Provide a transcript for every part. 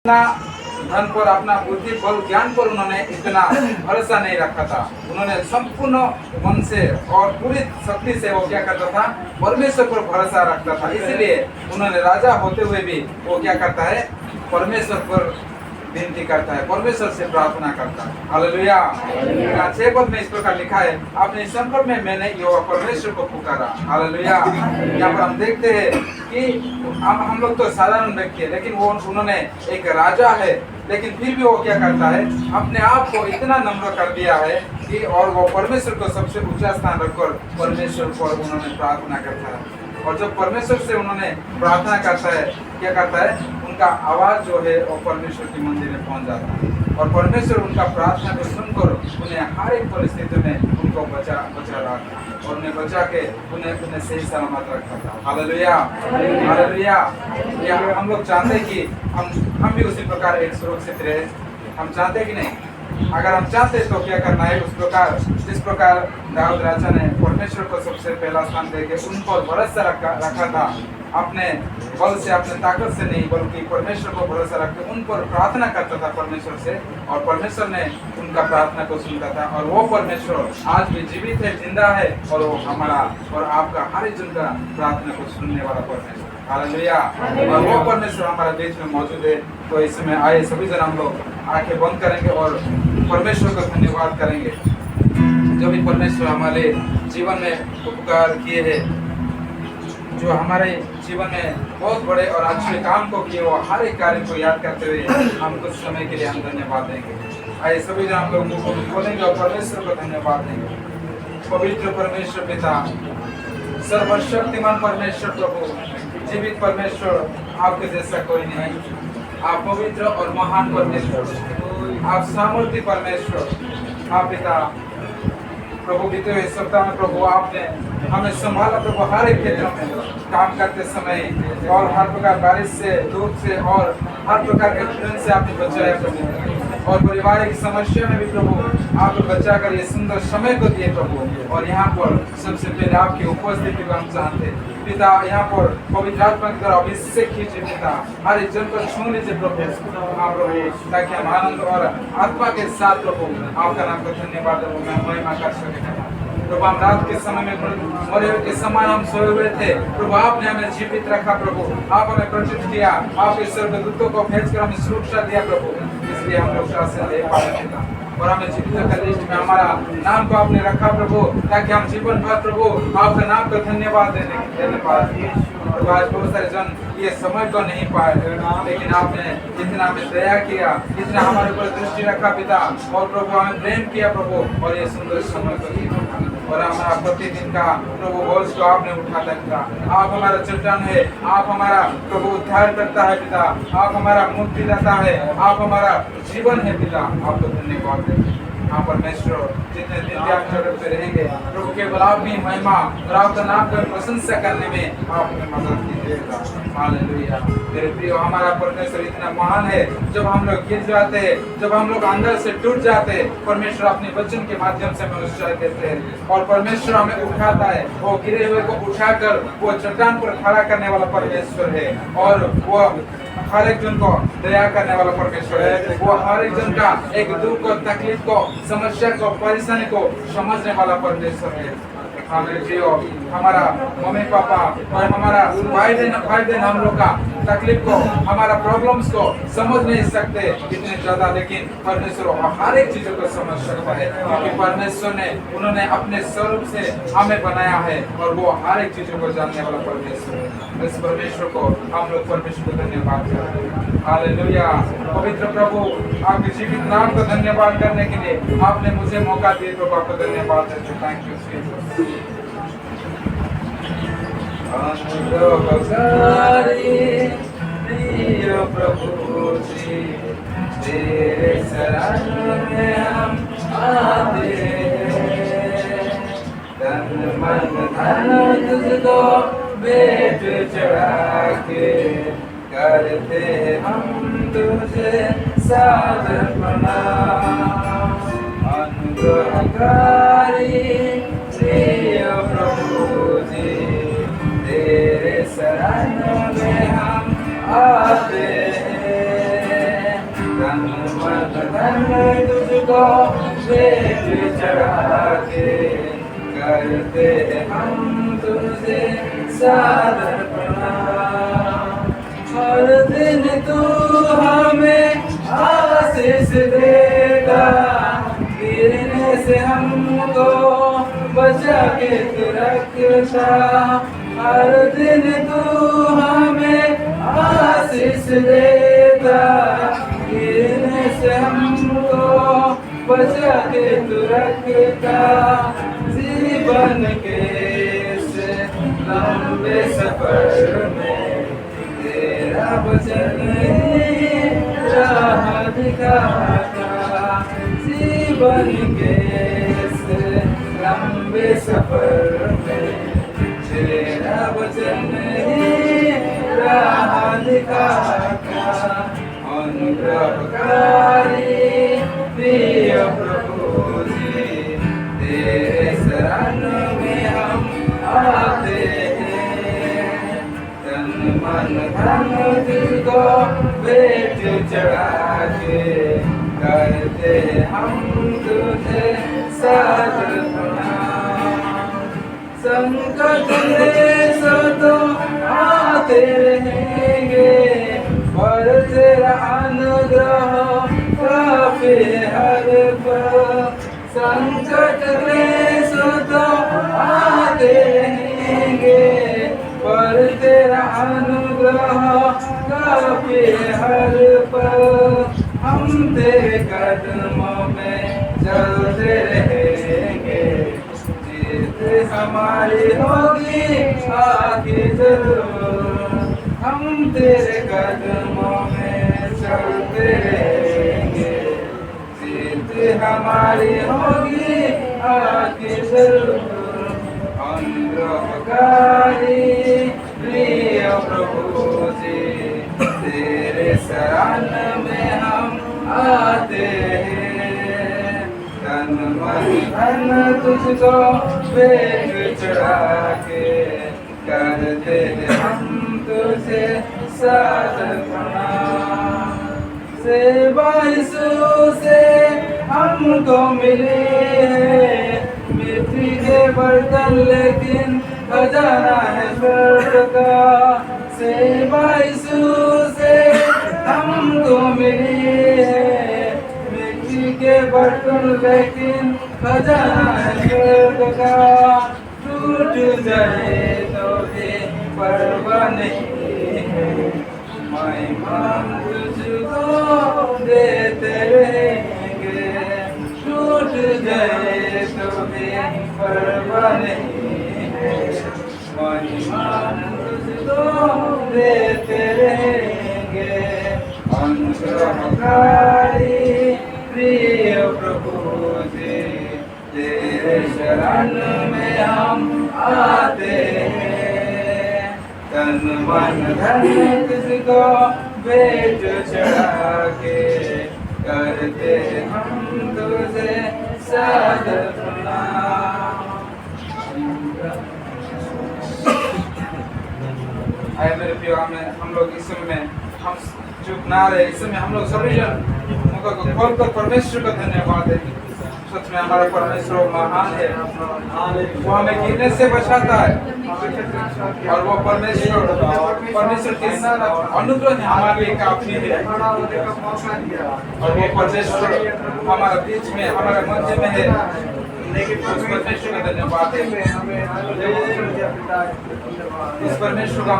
धन पर, अपना बुद्धि बल ज्ञान पर उन्होंने इतना भरोसा नहीं रखा था। उन्होंने संपूर्ण मन से और पूरी शक्ति से वो क्या करता था, परमेश्वर पर भरोसा रखता था। इसलिए उन्होंने राजा होते हुए भी वो क्या करता है, परमेश्वर पर विनती करता है, परमेश्वर से प्रार्थना करता है। हालेलुया। 6 पद में इस प्रकार लिखा है, अपने संकट में मैंने यहोवा परमेश्वर को पुकारा। हालेलुया। यहाँ पर हम देखते हैं कि हम लोग तो साधारण व्यक्ति है, लेकिन वो उन्होंने एक राजा है, लेकिन फिर भी वो क्या करता है, अपने आप को इतना नम्र कर दिया है कि और वो परमेश्वर को सबसे ऊंचा स्थान रखकर परमेश्वर पर उन्होंने प्रार्थना करता है। और जब परमेश्वर से उन्होंने प्रार्थना करता है, क्या करता है, उनका आवाज जो है वो परमेश्वर के मंदिर में पहुंच जाता है और परमेश्वर उनका प्रार्थना को सुनकर उन्हें हर एक परिस्थिति में उनको बचा रहा था और उन्हें बचा के उन्हें सही सलामत रखा था। Hallelujah, hallelujah. या हम लोग चाहते हैं कि हम भी उसी प्रकार एक सुरक्षित रहे। हम चाहते कि नहीं? अगर हम चाहते तो क्या करना है, उस प्रकार जिस प्रकार दाऊद राजा ने परमेश्वर को सबसे पहला स्थान देके उन पर भरोसा रखा था, अपने बल से, अपने ताकत से नहीं, बल्कि परमेश्वर को भरोसा रख के उन पर प्रार्थना करता था परमेश्वर से, और परमेश्वर ने उनका प्रार्थना को सुनता था। और वो परमेश्वर आज भी जीवित है, जिंदा है, और वो हमारा और आपका हर एक जन का प्रार्थना को सुनने वाला परमेश्वर। हालेलुया। और वो परमेश्वर हमारे बीच में मौजूद है। तो इस समय आए सभी जन हम लोग आंखें बंद करेंगे और परमेश्वर को धन्यवाद करेंगे जो भी परमेश्वर हमारे जीवन में उपकार किए हैं, जो हमारे जीवन में बहुत बड़े और अच्छे काम को किए, वो हर एक कार्य को याद करते हुए हम कुछ समय के लिए हम धन्यवाद देंगे। आइए सभी जन हम लोग मुंह को खोलेंगे और परमेश्वर को धन्यवाद देंगे। पवित्र परमेश्वर पिता, सर्वशक्तिमान परमेश्वर प्रभु, जीवित परमेश्वर, आपके जैसा कोई नहीं। आप पवित्र और महान परमेश्वर, आप सामर्थ्य परमेश्वर। आप पिता प्रभु, बीते हुए सप्ताह में प्रभु आपने हमें संभाला प्रभु, हर एक क्षेत्र में काम करते समय, और हर प्रकार बारिश से, धूप से, और हर प्रकार के पीड़न से आपने बचाया प्रभु। और पारिवारिक समस्या में भी प्रभु आप बचाकर ये सुंदर समय को दिए प्रभु। और यहाँ पर सबसे पहले आपकी उपस्थिति को हम चाहते हैं पिता। यहाँ पर पवित्र आत्मा की तरह अभिषेक कीजिए पिता, हर एक जन को छू लीजिए प्रभु। हाँ प्रभु, ताकि हम आनंद और आत्मा के साथ प्रभु आपका नाम को धन्यवाद महिमा कर सके प्रभु। हम रात के समय में मरे हुए के समान हम सोए हुए थे प्रभु, आपने हमें जीवित रखा प्रभु, आप हमें प्रचित किया, आपके स्वर्गदूतों को भेजकर हमें सुरक्षा दिया प्रभु। इसलिए हम लोग से ले पाए और हमें जीवित का लिस्ट में हमारा नाम को आपने रखा प्रभु, ताकि हम जीवन भर प्रभु आपका नाम को धन्यवाद देने पाए। आज बहुत सारे जन ये समय को नहीं पाए, लेकिन आपने जितना हमें दया किया, जितना हमारे ऊपर दृष्टि रखा पिता, और प्रभु हमें प्रेम किया प्रभु, और ये सुंदर समय को दिया। और हमारा प्रतिदिन का प्रभु बोझ को आपने उठाता पिता। आप हमारा चट्टान है, आप हमारा प्रभु उद्धार करता है पिता, आप हमारा मुक्ति देता है, आप हमारा जीवन है पिता। आपको धन्यवाद देते हैं। हाँ परमेश्वर, जितने दिन भी आप जगत पे रहेंगे प्रभु, केवल आप ही महिमा और आपका नाम का प्रशंसा करने में आप हमें मदद कीजिएगा। हालेलुया। मेरे प्रिय, हमारा परमेश्वर इतना महान है, जब हम लोग गिर जाते हैं, जब हम लोग अंदर से टूट जाते हैं, परमेश्वर अपने वचन के माध्यम से हमें उत्साह देते हैं और परमेश्वर हमें उठाता है। वो गिरे हुए को उठाकर वो चट्टान पर खड़ा करने वाला परमेश्वर है, और वो हर एक जन को दया करने वाला परमेश्वर है। वो हर एक जन का एक दुख को, तकलीफ को, समस्या को, परेशानी को समझने वाला परमेश्वर है। हमें जियो, हमारा मम्मी पापा और हमारा भाई बहन हम लोग का तकलीफ को, हमारा प्रॉब्लम्स को समझ नहीं सकते इतने ज्यादा, लेकिन परमेश्वर हर एक चीजों को समझ सकता है, क्योंकि परमेश्वर ने उन्होंने अपने स्वरूप से हमें बनाया है और वो हर एक चीजों को जानने वाला परमेश्वर है। इस परमेश्वर को हम लोग परमेश्वर को धन्यवाद करते हैं। हालेलुया। पवित्र प्रभु, आपके जीवित नाम को धन्यवाद करने के लिए आपने मुझे मौका दिए प्रभु, आपको धन्यवाद देते हैं। थैंक यू प्रिय प्रभु जी, तेरे शरण में हम आते हैं, तन मन धन तुझको भेंट चढ़ा के करते हम तुझे सादर प्रणाम। अनुग्रहकारी प्रिय प्रभु जी, तेरे शरण में हम आते हैं, तन मन धन तुझको भेंट चढ़ा के करते हम तुझे सादर प्रणाम। हर दिन तू हमें आशीष देगा, गिरने से हमको बचा के तू रखता। हर दिन तू हमें आशीष देता, गिरने से हमको बचा के तू रखता। जीवन के इस लंबे सफर में तेरा वचन ही राह दिखाता। जीवन के इस लंबे सफर में तेरा वचन ही राह दिखाता। अनुग्रहकारी प्रिय प्रभु जी, तेरे शरण में हम आते हैं। तन मन धन तुझको भेंट चढ़ा के करते हम तुझे सादर प्रणाम। संकट में सो तो आते रहेंगे, पर तेरा अनुग्रह काफी हर पल। संकट में सो तो आते रहेंगे, पर तेरा अनुग्रह काफी हर पल। हम तेरे कदमों में चलते रहेंगे, जीत हमारी होगी आगे जरूर। हम तेरे कदमों में चलते रहेंगे, जीत हमारी होगी आगे जरूर। अनुग्रहकारी प्रिय प्रभु जी, तेरे शरण में हम आते हैं। तन मन धन तुझको भेंट चढ़ा के करते हम तुझे सादर प्रणाम। सेवा यीशु से हमको मिली है, मिट्टी के बर्तन लेकिन खजाना है स्वर्ग का। सेवा यीशु से हमको मिली है, मिट्टी के बर्तन लेकिन खजाना है स्वर्ग का। टूट जाए तो भी परवाह नहीं है, महिमा तुझको देते रहेंगे। टूट जाए तो भी परवाह नहीं है, महिमा तुझको देते रहेंगे। अनुग्रहकारी प्रिय प्रभु जी, तेरे शरण में हम आते हैं। तन मन धन तुझको भेंट चढ़ा के करते हम तुझे सादर प्रणाम। आए मेरे प्रिय, हम लोग इस समय में हम चुप ना रहे। इस समय हम लोग सभी जन मुख को खोलकर परमेश्वर का धन्यवाद देंगे। सच में हमारा परमेश्वर महान है, वो हमें गिरने से बचाता है। और वो परमेश्वर के अनुग्रह हमारे लिए काफी है। और वो परमेश्वर हमारे बीच में, हमारे मध्य में है। उस परमेश्वर का धन्यवाद इस परमेश्वर का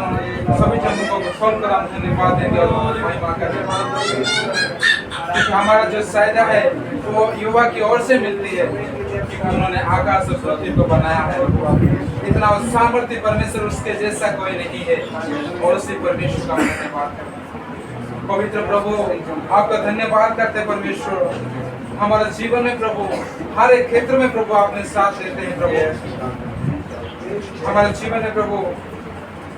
सभी जनों को खोलकर हम धन्यवाद देंगे और महिमा करेंगे। हमारा जो सहायता है वो युवा की ओर से मिलती है, क्योंकि उन्होंने आकाश और पृथ्वी को बनाया है। इतना सामर्थ्य परमेश्वर, उसके जैसा कोई नहीं है। और उसी परमेश्वर का धन्यवाद करते। पवित्र प्रभु, आपका धन्यवाद करते परमेश्वर। हमारे जीवन में प्रभु, हर एक क्षेत्र में प्रभु आपने साथ देते हैं प्रभु। हमारे जीवन में प्रभु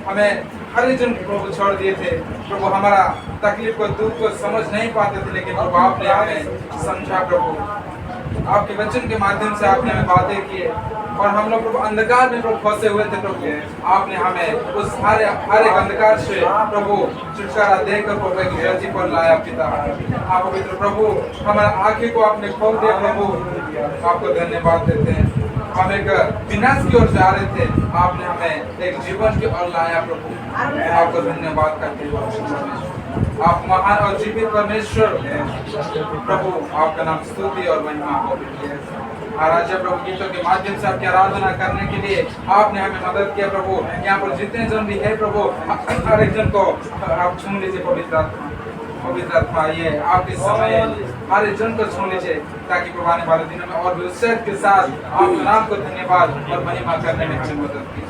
हमें हर जन प्रभु छोड़ दिए थे प्रभु। हमारा तकलीफ को, दुख को समझ नहीं पाते थे, लेकिन प्रभु आपने हमें समझा प्रभु। आपके वचन के माध्यम से आपने हमें बातें की और हम लोग प्रभु अंधकार में प्रभु फंसे हुए थे प्रभु, आपने हमें उस हर एक अंधकार से प्रभु छुटकारा देकर प्रभु एक ज्योति पर लाया पिता। आप पवित्र प्रभु हमारा आंखें को आपने खोल दिया प्रभु, आपको धन्यवाद देते हैं। हम एक विनाश की ओर जा रहे थे, आपने हमें एक जीवन की ओर लाया प्रभु, आपको धन्यवाद करते हैं। आप महान और जीवित परमेश्वर प्रभु, आपका नाम स्तुति और महिमा हो। राजा प्रभु गीतों के माध्यम से आपकी आराधना करने के लिए आपने हमें मदद किया प्रभु। यहाँ पर जितने जन भी है प्रभु, हर एक जन को आप छू लीजिए पवित्र आत्मा, ये आपके समय हर एक जन को छू लीजिए, ताकि प्रभु आने वाले दिनों में और भी उत्साह के साथ आपके नाम को धन्यवाद और महिमा करने में हमें मदद कीजिए।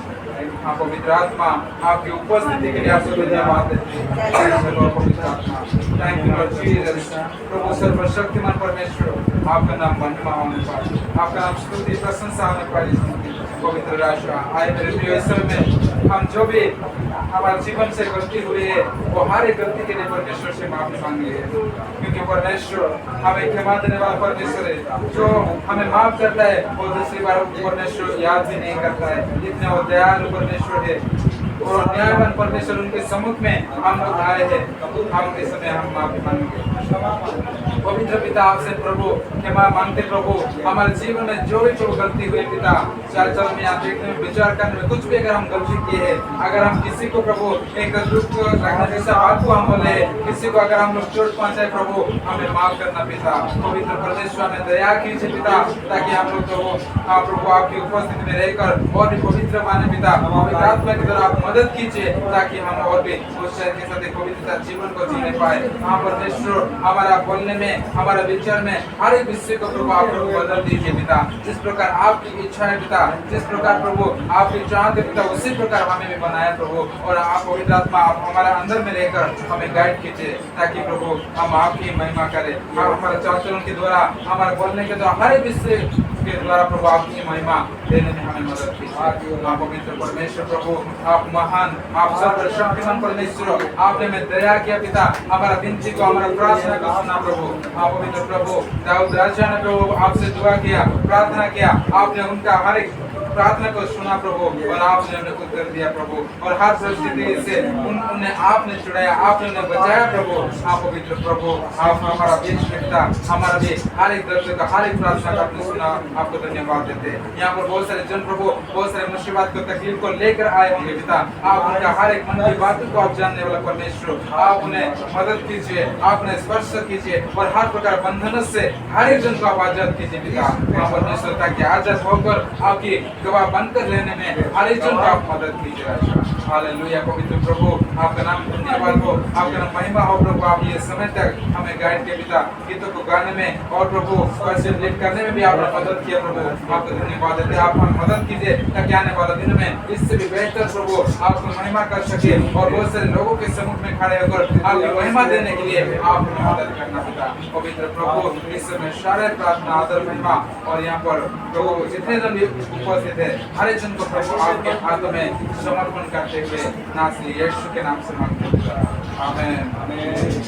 आप पवित्र आत्मा, आपकी उपस्थिति के लिए आपको धन्यवाद देते हैं पवित्र आत्मा। Thank you Lord Jesus. प्रभु सर्वशक्तिमान परमेश्वर, आपका नाम महिमा होने पाए, आपका नाम स्तुति प्रशंसा होने पाए। पवित्र राजा आए मेरे प्रिय, इस समय में हम जो भी हमारे जीवन से गलती हुई है वो हर एक गलती के लिए परमेश्वर से माफी मांगी है, क्योंकि परमेश्वर हमें क्षमा देने वाला परमेश्वर है। जो हमें माफ करता है वो दूसरी बार परमेश्वर याद भी नहीं करता है। इतने वो दयालु परमेश्वर है और न्यायवान परमेश्वर, उनके सम्मुख में हम लोग आए हैं। हम इस समय हम माफी मांगेंगे पवित्र पिता, आपसे प्रभु क्षमा मांगते प्रभु। हमारे जीवन में जो भी गलती हुई पिता, चाल चल में, आप देखने में, विचार करने में, कुछ भी अगर हम गलती किए हैं, अगर हम किसी को प्रभु एक दुख लगने जैसा बात को हम बोले, किसी को अगर हम लोग चोट पहुंचाए प्रभु, हमें माफ करना पिता। पवित्र परमेश्वर में दया कीजिए पिता, ताकि हम लोग प्रभु आपकी उपस्थिति में रहकर और भी पवित्र माने पिता। पवित्र आत्मा की तरह आप मदद कीजिए, ताकि हम और भी उस शहर के साथ एक पवित्र जीवन को जीने पाए। हाँ परमेश्वर, हमारा बोलने में, हमारा विचार में हर एक विषय को प्रभु आप प्रभु बदल दीजिए पिता। जिस प्रकार आपकी इच्छा है पिता, जिस प्रकार प्रभु आपकी चाहते पिता, उसी प्रकार हमें भी बनाया प्रभु। और आप पवित्र आत्मा, आप हमारे अंदर में रहकर हमें गाइड कीजिए, ताकि प्रभु हम आपकी महिमा करें। आप हमारे चाल चलन के द्वारा, हमारे बोलने के द्वारा, हर एक विषय के द्वारा प्रभु आपकी महिमा देने में हमें मदद कीजिए। आप पवित्र परमेश्वर प्रभु, आप महान, आप सर्वशक्तिमान परमेश्वर, आपने हमें दया किया पिता। हमारा विनती को, हमारा प्रार्थना को सुना प्रभु। आप पवित्र प्रभु, दाऊद राजा ने प्रभु आपसे दुआ किया, प्रार्थना किया, आपने उनका हर एक प्रार्थना को सुना प्रभु और आपने उन्हें उत्तर दिया प्रभु। और हर परिस्थिति से उन्हें आपने छुड़ाया, आपने उन्हें बचाया प्रभु। आप पवित्र प्रभु, आप हमारा बीच पिता, हमारा भी हर एक दर्द का, हर एक प्रार्थना का आपने सुना, आपको धन्यवाद देते हैं। यहाँ पर बहुत सारे जन प्रभु बहुत सारे मुसीबत को, तकलीफ को लेकर आए होंगे पिता। आप उनका हर एक मन की बातों को आप जानने वाला परमेश्वर, आप उन्हें मदद कीजिए, आप उन्हें स्पर्श कीजिए और हर प्रकार बंधन से हर एक जन को आप आजाद कीजिए पिता। आप परमेश्वर, ताकि आजाद होकर आपकी गवाह बनकर लेने में हर एक जन को आप मदद कीजिए। हालेलुया पवित्र प्रभु, आपका नाम धन्यवाद हो, आपका नाम महिमा हो प्रभु। आप ये समय तक हमें गाइड किया पिता, गीतों को गाने में और प्रभु वर्शिप लीड करने में भी आपने मदद किया प्रभु। आपको धन्यवाद देते हैं। आप हमें मदद कीजिए, ताकि आने वाले दिनों में इससे भी बेहतर प्रभु आपको महिमा कर सके और बहुत सारे लोगों के सम्मुख में खड़े होकर आपकी महिमा देने के लिए आप हमें मदद करना पिता। पवित्र प्रभु, इस समय सारे प्रार्थना, आदर, महिमा और यहाँ पर प्रभु जितने जन भी उपस्थित है, हर एक जन को प्रभु आपके हाथों में समर्पण करते हुए नासरी यीशु के नाम से मांगते हैं। आमीन।